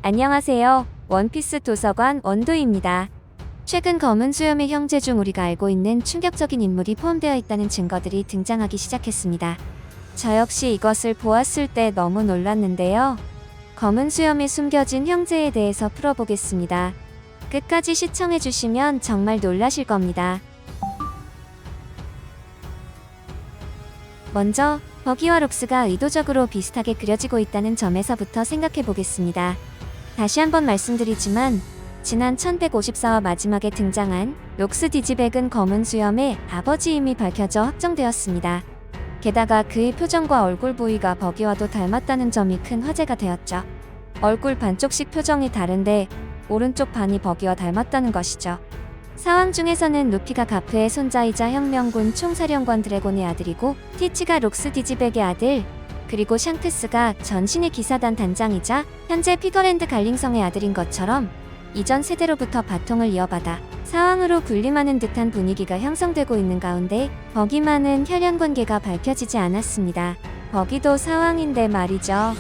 안녕하세요. 원피스 도서관 원도입니다. 최근 검은 수염의 형제 중 우리가 알고 있는 충격적인 인물이 포함되어 있다는 증거들이 등장하기 시작했습니다. 저 역시 이것을 보았을 때 너무 놀랐는데요. 검은 수염에 숨겨진 형제에 대해서 풀어보겠습니다. 끝까지 시청해주시면 정말 놀라실 겁니다. 먼저 버기와 록스가 의도적으로 비슷하게 그려지고 있다는 점에서부터 생각해보겠습니다. 다시 한번 말씀드리지만 지난 1154화 마지막에 등장한 록스 디지백은 검은 수염의 아버지임이 밝혀져 확정되었습니다. 게다가 그의 표정과 얼굴 부위가 버기와도 닮았다는 점이 큰 화제가 되었죠. 얼굴 반쪽씩 표정이 다른데 오른쪽 반이 버기와 닮았다는 것이죠. 사왕 중에서는 루피가 가프의 손자이자 혁명군 총사령관 드래곤의 아들이고, 티치가 록스 디지백의 아들, 그리고 샹크스가 전신의 기사단 단장이자 현재 피거랜드 갈링성의 아들인 것처럼 이전 세대로부터 바통을 이어받아 사왕으로 군림하는 듯한 분위기가 형성되고 있는 가운데 버기만은 혈연 관계가 밝혀지지 않았습니다. 버기도 사왕인데 말이죠.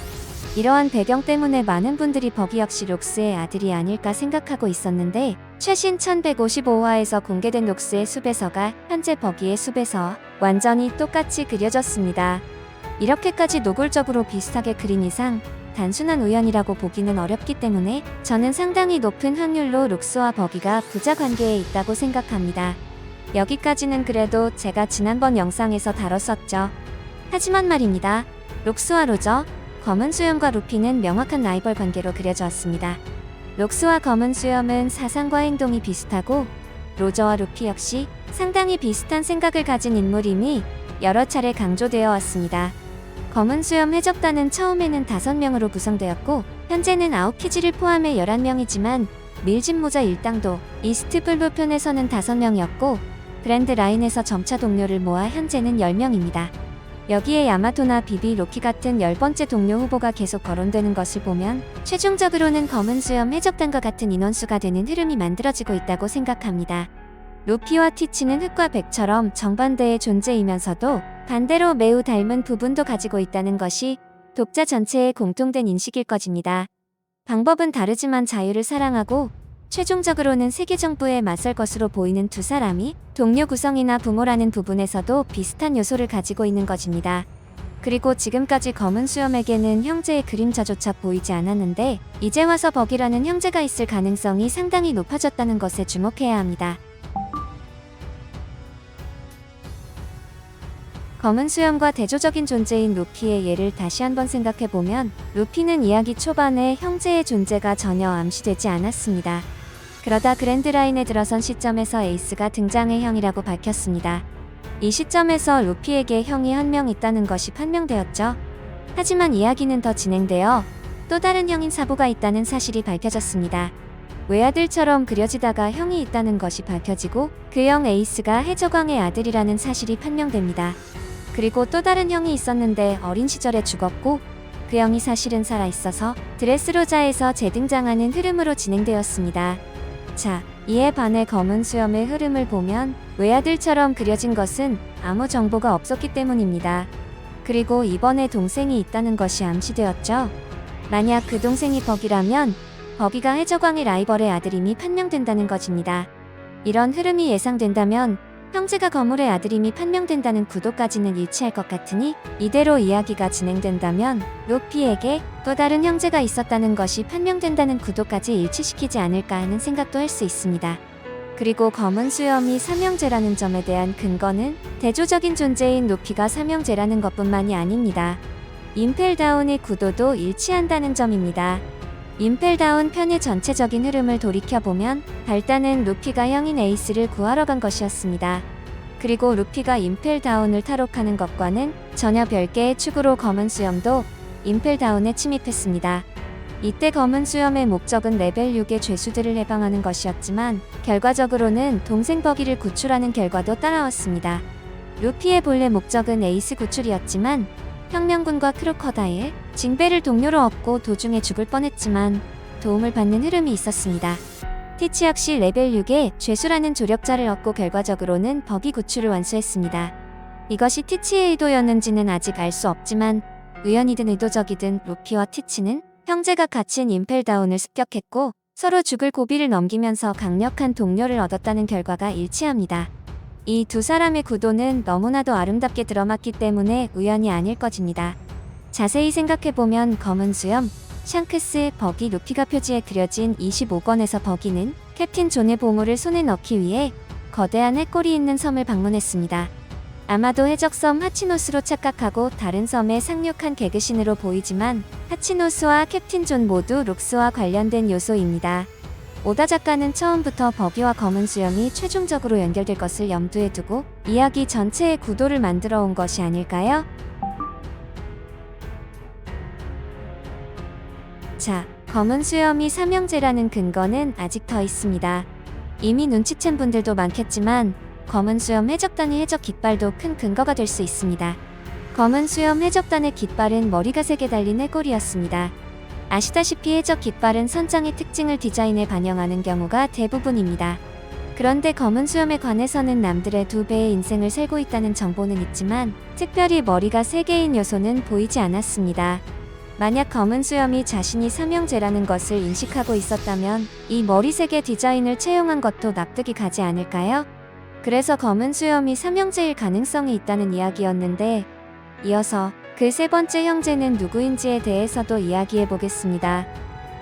이러한 배경 때문에 많은 분들이 버기 역시 록스의 아들이 아닐까 생각하고 있었는데, 최신 1155화에서 공개된 록스의 숲에서가 현재 버기의 숲에서 완전히 똑같이 그려졌습니다. 이렇게까지 노골적으로 비슷하게 그린 이상 단순한 우연이라고 보기는 어렵기 때문에 저는 상당히 높은 확률로 록스와 버기가 부자 관계에 있다고 생각합니다. 여기까지는 그래도 제가 지난번 영상에서 다뤘었죠. 하지만 말입니다. 록스와 로저, 검은 수염과 루피는 명확한 라이벌 관계로 그려져 왔습니다. 록스와 검은 수염은 사상과 행동이 비슷하고, 로저와 루피 역시 상당히 비슷한 생각을 가진 인물임이 여러 차례 강조되어 왔습니다. 검은 수염 해적단은 처음에는 5명으로 구성되었고, 현재는 아웃키즈를 포함해 11명이지만 밀짚 모자 일당도 이스트 블루 편에서는 5명이었고, 그랜드 라인에서 점차 동료를 모아 현재는 10명입니다. 여기에 야마토나 비비, 로키 같은 10번째 동료 후보가 계속 거론되는 것을 보면 최종적으로는 검은 수염 해적단과 같은 인원수가 되는 흐름이 만들어지고 있다고 생각합니다. 루피와 티치는 흑과 백처럼 정반대의 존재이면서도 반대로 매우 닮은 부분도 가지고 있다는 것이 독자 전체의 공통된 인식일 것입니다. 방법은 다르지만 자유를 사랑하고 최종적으로는 세계 정부에 맞설 것으로 보이는 두 사람이 동료 구성이나 부모라는 부분에서도 비슷한 요소를 가지고 있는 것입니다. 그리고 지금까지 검은 수염에게는 형제의 그림자조차 보이지 않았는데 이제 와서 버기라는 형제가 있을 가능성이 상당히 높아졌다는 것에 주목해야 합니다. 검은 수염과 대조적인 존재인 루피의 예를 다시 한번 생각해보면 루피는 이야기 초반에 형제의 존재가 전혀 암시되지 않았습니다. 그러다 그랜드라인에 들어선 시점에서 에이스가 등장해 형이라고 밝혔습니다. 이 시점에서 루피에게 형이 한 명 있다는 것이 판명되었죠. 하지만 이야기는 더 진행되어 또 다른 형인 사부가 있다는 사실이 밝혀졌습니다. 외아들처럼 그려지다가 형이 있다는 것이 밝혀지고 그 형 에이스가 해적왕의 아들이라는 사실이 판명됩니다. 그리고 또 다른 형이 있었는데 어린 시절에 죽었고 그 형이 사실은 살아있어서 드레스로자에서 재등장하는 흐름으로 진행되었습니다. 자, 이에 반해 검은 수염의 흐름을 보면 외아들처럼 그려진 것은 아무 정보가 없었기 때문입니다. 그리고 이번에 동생이 있다는 것이 암시되었죠. 만약 그 동생이 버기라면 버기가 해적왕의 라이벌의 아들임이 판명된다는 것입니다. 이런 흐름이 예상된다면 형제가 거물의 아들임이 판명된다는 구도까지는 일치할 것 같으니 이대로 이야기가 진행된다면 루피에게 또 다른 형제가 있었다는 것이 판명된다는 구도까지 일치시키지 않을까 하는 생각도 할 수 있습니다. 그리고 검은 수염이 삼형제라는 점에 대한 근거는 대조적인 존재인 루피가 삼형제라는 것뿐만이 아닙니다. 임펠다운의 구도도 일치한다는 점입니다. 임펠다운 편의 전체적인 흐름을 돌이켜보면 발단은 루피가 형인 에이스를 구하러 간 것이었습니다. 그리고 루피가 임펠다운을 탈옥하는 것과는 전혀 별개의 축으로 검은 수염도 임펠다운에 침입했습니다. 이때 검은 수염의 목적은 레벨 6의 죄수들을 해방하는 것이었지만 결과적으로는 동생 버기를 구출하는 결과도 따라왔습니다. 루피의 본래 목적은 에이스 구출이었지만 혁명군과 크로커다일, 징베를 동료로 얻고 도중에 죽을 뻔했지만 도움을 받는 흐름이 있었습니다. 티치 역시 레벨 6의 죄수라는 조력자를 얻고 결과적으로는 버기 구출을 완수했습니다. 이것이 티치의 의도였는지는 아직 알 수 없지만 우연이든 의도적이든 루피와 티치는 형제가 갇힌 임펠다운을 습격했고 서로 죽을 고비를 넘기면서 강력한 동료를 얻었다는 결과가 일치합니다. 이 두 사람의 구도는 너무나도 아름답게 들어맞기 때문에 우연이 아닐 것입니다. 자세히 생각해보면 검은 수염, 샹크스, 버기, 루피가 표지에 그려진 25권에서 버기는 캡틴 존의 보물을 손에 넣기 위해 거대한 해골이 있는 섬을 방문했습니다. 아마도 해적섬 하치노스로 착각하고 다른 섬에 상륙한 개그신으로 보이지만 하치노스와 캡틴 존 모두 록스와 관련된 요소입니다. 오다 작가는 처음부터 버기와 검은 수염이 최종적으로 연결될 것을 염두에 두고 이야기 전체의 구도를 만들어 온 것이 아닐까요? 자, 검은 수염이 삼형제라는 근거는 아직 더 있습니다. 이미 눈치챈 분들도 많겠지만 검은 수염 해적단의 해적 깃발도 큰 근거가 될 수 있습니다. 검은 수염 해적단의 깃발은 머리가 3개 달린 해골이었습니다. 아시다시피 해적 깃발은 선장의 특징을 디자인에 반영하는 경우가 대부분입니다. 그런데 검은 수염에 관해서는 남들의 2배의 인생을 살고 있다는 정보는 있지만 특별히 머리가 3개인 요소는 보이지 않았습니다. 만약 검은 수염이 자신이 삼형제라는 것을 인식하고 있었다면 이 머리 3개 디자인을 채용한 것도 납득이 가지 않을까요? 그래서 검은 수염이 삼형제일 가능성이 있다는 이야기였는데 이어서 그 3번째 형제는 누구인지에 대해서도 이야기해 보겠습니다.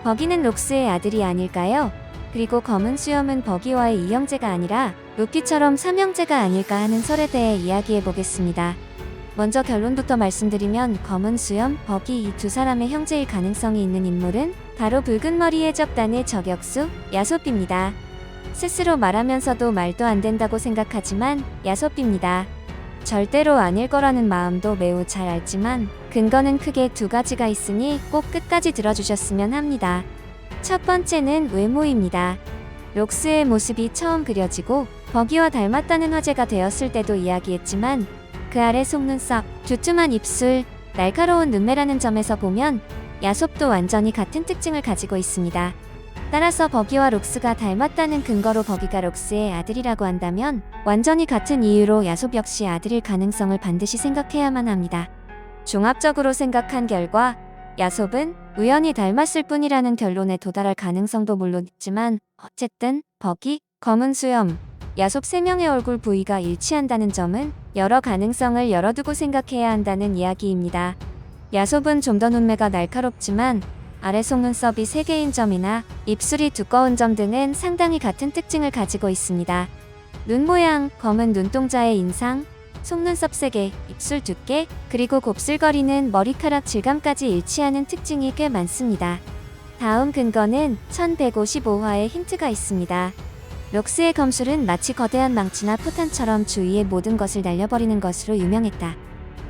버기는 록스의 아들이 아닐까요? 그리고 검은 수염은 버기와의 이형제가 아니라 루피처럼 삼형제가 아닐까 하는 설에 대해 이야기해 보겠습니다. 먼저 결론부터 말씀드리면 검은 수염, 버기 이 두 사람의 형제일 가능성이 있는 인물은 바로 붉은 머리 해적단의 저격수 야소비입니다. 스스로 말하면서도 말도 안 된다고 생각하지만 야소비입니다. 절대로 아닐 거라는 마음도 매우 잘 알지만 근거는 크게 2가지가 있으니 꼭 끝까지 들어주셨으면 합니다. 첫 번째는 외모입니다. 록스의 모습이 처음 그려지고 버기와 닮았다는 화제가 되었을 때도 이야기했지만 그 아래 속눈썹, 두툼한 입술, 날카로운 눈매라는 점에서 보면 야솝도 완전히 같은 특징을 가지고 있습니다. 따라서 버기와 록스가 닮았다는 근거로 버기가 록스의 아들이라고 한다면 완전히 같은 이유로 야솝 역시 아들일 가능성을 반드시 생각해야만 합니다. 종합적으로 생각한 결과 야솝은 우연히 닮았을 뿐이라는 결론에 도달할 가능성도 물론 있지만 어쨌든 버기, 검은 수염, 야솝 3명의 얼굴 부위가 일치한다는 점은 여러 가능성을 열어두고 생각해야 한다는 이야기입니다. 야솝은 좀 더 눈매가 날카롭지만 아래 속눈썹이 3개인 점이나 입술이 두꺼운 점 등은 상당히 같은 특징을 가지고 있습니다. 눈 모양, 검은 눈동자의 인상, 속눈썹 3개, 입술 두께, 그리고 곱슬거리는 머리카락 질감까지 일치하는 특징이 꽤 많습니다. 다음 근거는 1155화에 힌트가 있습니다. 록스의 검술은 마치 거대한 망치나 포탄처럼 주위의 모든 것을 날려버리는 것으로 유명했다.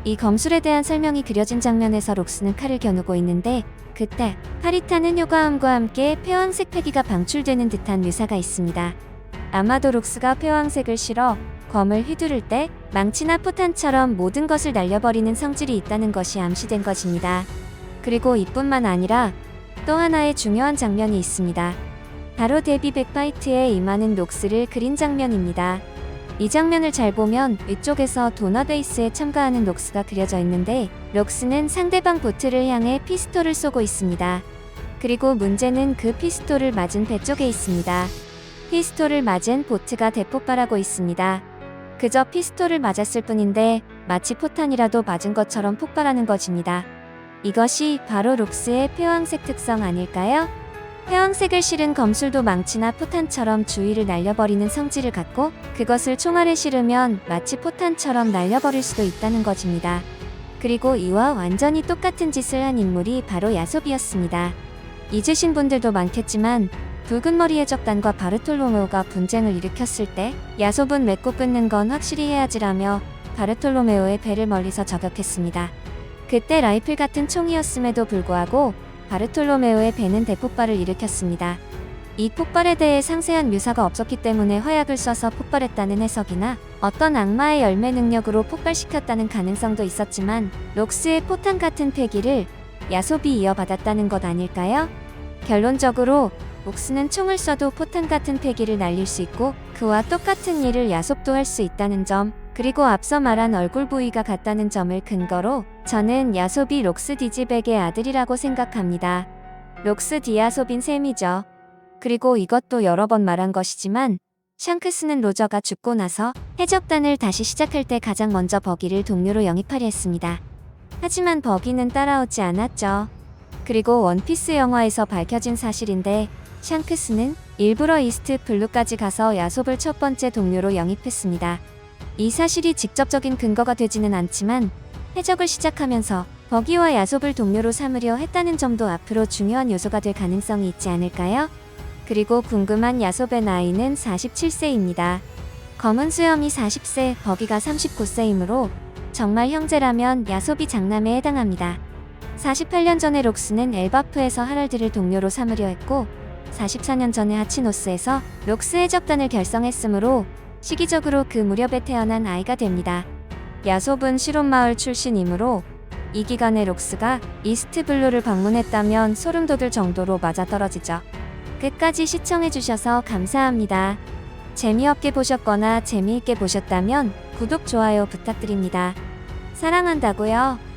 이 검술에 대한 설명이 그려진 장면에서 록스는 칼을 겨누고 있는데 그때 칼이 타는 효과음과 함께 폐왕색 패기가 방출되는 듯한 묘사가 있습니다. 아마도 록스가 폐왕색을 실어 검을 휘두를 때 망치나 포탄처럼 모든 것을 날려버리는 성질이 있다는 것이 암시된 것입니다. 그리고 이뿐만 아니라 또 하나의 중요한 장면이 있습니다. 바로 데뷔 백파이트에 임하는 록스를 그린 장면입니다. 이 장면을 잘 보면 위쪽에서 도너베이스에 참가하는 록스가 그려져 있는데 록스는 상대방 보트를 향해 피스톨을 쏘고 있습니다. 그리고 문제는 그 피스톨을 맞은 배 쪽에 있습니다. 피스톨을 맞은 보트가 대폭발하고 있습니다. 그저 피스톨을 맞았을 뿐인데 마치 포탄이라도 맞은 것처럼 폭발하는 것입니다. 이것이 바로 록스의 폐왕색 특성 아닐까요? 폐왕색을 실은 검술도 망치나 포탄처럼 주위를 날려버리는 성질을 갖고 그것을 총알에 실으면 마치 포탄처럼 날려버릴 수도 있다는 것입니다. 그리고 이와 완전히 똑같은 짓을 한 인물이 바로 야솝이었습니다. 잊으신 분들도 많겠지만 붉은 머리 해적단과 바르톨로메오가 분쟁을 일으켰을 때 야솝은 맺고 끊는 건 확실히 해야지라며 바르톨로메오의 배를 멀리서 저격했습니다. 그때 라이플 같은 총이었음에도 불구하고 바르톨로메오의 배는 대폭발을 일으켰습니다. 이 폭발에 대해 상세한 묘사가 없었기 때문에 화약을 쏴서 폭발했다는 해석이나 어떤 악마의 열매 능력으로 폭발시켰다는 가능성도 있었지만 록스의 포탄 같은 패기를 야솝이 이어받았다는 것 아닐까요? 결론적으로 록스는 총을 쏴도 포탄 같은 패기를 날릴 수 있고 그와 똑같은 일을 야솝도 할 수 있다는 점, 그리고 앞서 말한 얼굴 부위가 같다는 점을 근거로 저는 야솝이 록스 디지백의 아들이라고 생각합니다. 록스 디아소빈 셈이죠. 그리고 이것도 여러 번 말한 것이지만 샹크스는 로저가 죽고 나서 해적단을 다시 시작할 때 가장 먼저 버기를 동료로 영입하려 했습니다. 하지만 버기는 따라오지 않았죠. 그리고 원피스 영화에서 밝혀진 사실인데 샹크스는 일부러 이스트 블루까지 가서 야솝을 첫 번째 동료로 영입했습니다. 이 사실이 직접적인 근거가 되지는 않지만 해적을 시작하면서 버기와 야솝을 동료로 삼으려 했다는 점도 앞으로 중요한 요소가 될 가능성이 있지 않을까요? 그리고 궁금한 야솝의 나이는 47세입니다. 검은 수염이 40세, 버기가 39세이므로 정말 형제라면 야솝이 장남에 해당합니다. 48년 전에 록스는 엘바프에서 하랄드를 동료로 삼으려 했고 44년 전에 하치노스에서 록스 해적단을 결성했으므로 시기적으로 그 무렵에 태어난 아이가 됩니다. 야솝은 실온마을 출신이므로 이 기간에 록스가 이스트 블루를 방문했다면 소름 돋을 정도로 맞아떨어지죠. 끝까지 시청해주셔서 감사합니다. 재미없게 보셨거나 재미있게 보셨다면 구독, 좋아요 부탁드립니다. 사랑한다고요.